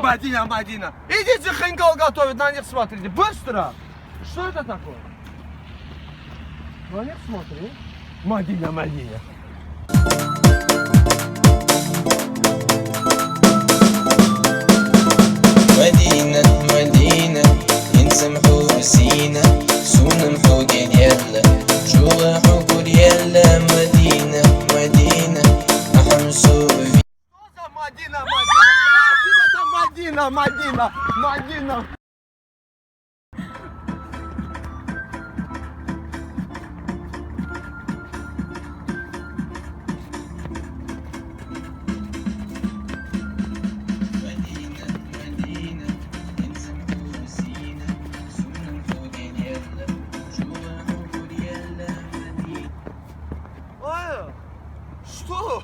Мадина, Мадина. Идите хинкал готовить, на них смотрите. Быстро! Что это такое? На них смотри. Мадина, Мадина. مدينة مدينة ينسمحوا بسينا سونا فوق ديالنا جوا حكو ديالنا مدينة مدينة نحمسوا في Мадина, Мадина. Хватит это Мадина, Мадина, Мадина. مدينة مدينة ينسمحوا بسينا سونا فوق ديالنا جوا حكو ديالنا مدينة Что?